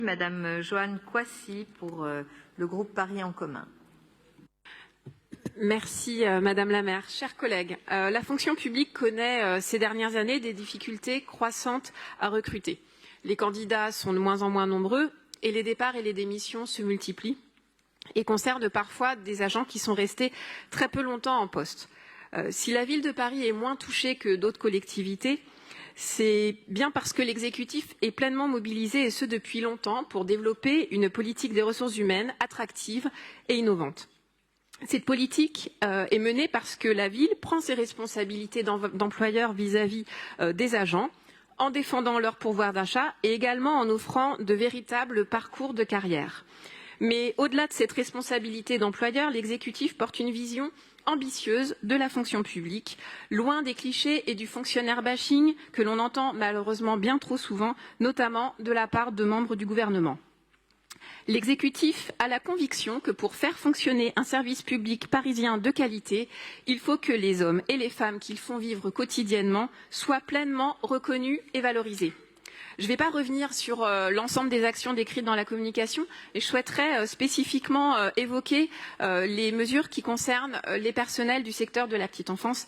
Madame Joanne Coissy pour le groupe Paris en commun. Merci Madame la maire. Chers collègues, la fonction publique connaît ces dernières années des difficultés croissantes à recruter. Les candidats sont de moins en moins nombreux et les départs et les démissions se multiplient et concernent parfois des agents qui sont restés très peu longtemps en poste. Si la ville de Paris est moins touchée que d'autres collectivités, c'est bien parce que l'exécutif est pleinement mobilisé, et ce depuis longtemps, pour développer une politique des ressources humaines attractive et innovante. Cette politique est menée parce que la ville prend ses responsabilités d'employeur vis-à-vis des agents, en défendant leur pouvoir d'achat et également en offrant de véritables parcours de carrière. Mais au-delà de cette responsabilité d'employeur, l'exécutif porte une vision ambitieuse de la fonction publique, loin des clichés et du fonctionnaire bashing que l'on entend malheureusement bien trop souvent, notamment de la part de membres du gouvernement. L'exécutif a la conviction que pour faire fonctionner un service public parisien de qualité, il faut que les hommes et les femmes qui le font vivre quotidiennement soient pleinement reconnus et valorisés. Je ne vais pas revenir sur l'ensemble des actions décrites dans la communication, et je souhaiterais spécifiquement évoquer les mesures qui concernent les personnels du secteur de la petite enfance,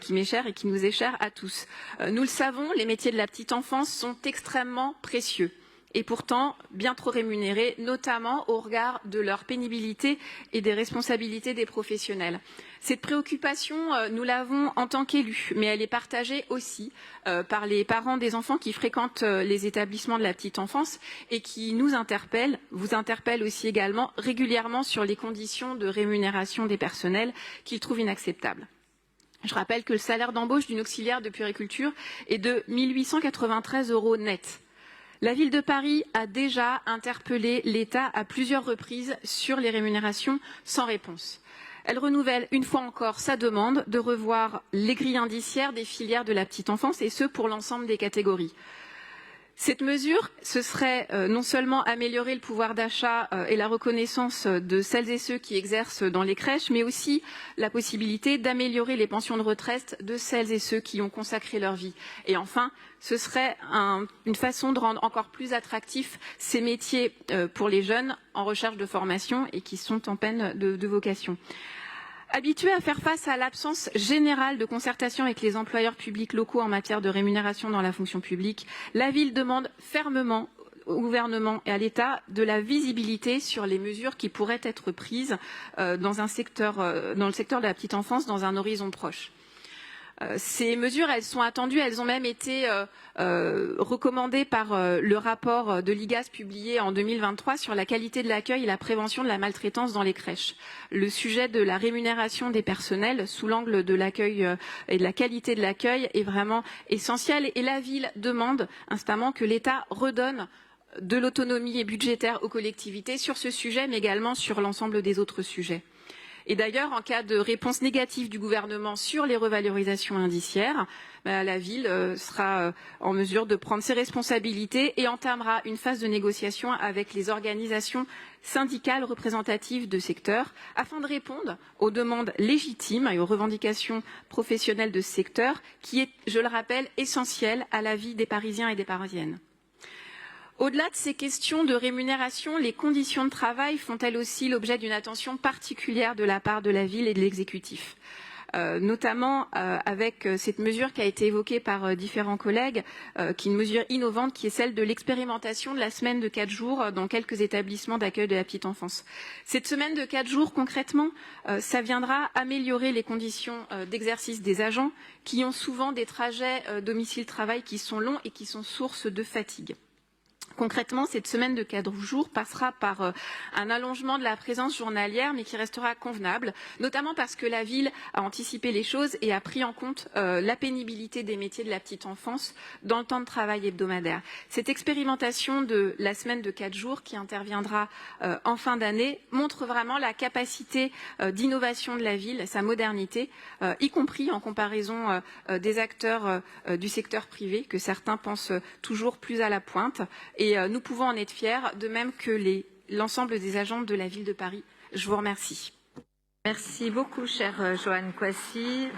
qui m'est cher et qui nous est cher à tous. Nous le savons, les métiers de la petite enfance sont extrêmement précieux et pourtant bien trop rémunérés, notamment au regard de leur pénibilité et des responsabilités des professionnels. Cette préoccupation, nous l'avons en tant qu'élus, mais elle est partagée aussi par les parents des enfants qui fréquentent les établissements de la petite enfance et qui nous interpellent, vous interpellent aussi également régulièrement sur les conditions de rémunération des personnels qu'ils trouvent inacceptables. Je rappelle que le salaire d'embauche d'une auxiliaire de puériculture est de 1 893 € net. La ville de Paris a déjà interpellé l'État à plusieurs reprises sur les rémunérations sans réponse. Elle renouvelle une fois encore sa demande de revoir les grilles indiciaires des filières de la petite enfance, et ce pour l'ensemble des catégories. Cette mesure, ce serait non seulement améliorer le pouvoir d'achat et la reconnaissance de celles et ceux qui exercent dans les crèches, mais aussi la possibilité d'améliorer les pensions de retraite de celles et ceux qui ont consacré leur vie. Et enfin, ce serait une façon de rendre encore plus attractifs ces métiers pour les jeunes en recherche de formation et qui sont en peine de vocation. Habituée à faire face à l'absence générale de concertation avec les employeurs publics locaux en matière de rémunération dans la fonction publique, la ville demande fermement au gouvernement et à l'État de la visibilité sur les mesures qui pourraient être prises dans le secteur de la petite enfance dans un horizon proche. Ces mesures, elles sont attendues, elles ont même été recommandées par le rapport de l'IGAS publié en 2023 sur la qualité de l'accueil et la prévention de la maltraitance dans les crèches. Le sujet de la rémunération des personnels sous l'angle de l'accueil et de la qualité de l'accueil est vraiment essentiel, et la ville demande instamment que l'État redonne de l'autonomie budgétaire aux collectivités sur ce sujet, mais également sur l'ensemble des autres sujets. Et d'ailleurs, en cas de réponse négative du gouvernement sur les revalorisations indiciaires, la ville sera en mesure de prendre ses responsabilités et entamera une phase de négociation avec les organisations syndicales représentatives de secteur afin de répondre aux demandes légitimes et aux revendications professionnelles de ce secteur qui est, je le rappelle, essentiel à la vie des Parisiens et des Parisiennes. Au-delà de ces questions de rémunération, les conditions de travail font elles aussi l'objet d'une attention particulière de la part de la ville et de l'exécutif. Notamment avec cette mesure qui a été évoquée par différents collègues, qui est une mesure innovante, qui est celle de l'expérimentation de la semaine de 4 jours dans quelques établissements d'accueil de la petite enfance. Cette semaine de 4 jours, concrètement, ça viendra améliorer les conditions d'exercice des agents qui ont souvent des trajets domicile-travail qui sont longs et qui sont source de fatigue. Concrètement, cette semaine de 4 jours passera par un allongement de la présence journalière, mais qui restera convenable, notamment parce que la ville a anticipé les choses et a pris en compte la pénibilité des métiers de la petite enfance dans le temps de travail hebdomadaire. Cette expérimentation de la semaine de 4 jours qui interviendra en fin d'année montre vraiment la capacité d'innovation de la ville, sa modernité, y compris en comparaison des acteurs du secteur privé, que certains pensent toujours plus à la pointe. Et nous pouvons en être fiers, de même que l'ensemble des agents de la ville de Paris. Je vous remercie. Merci beaucoup, chère Joanne Coissy.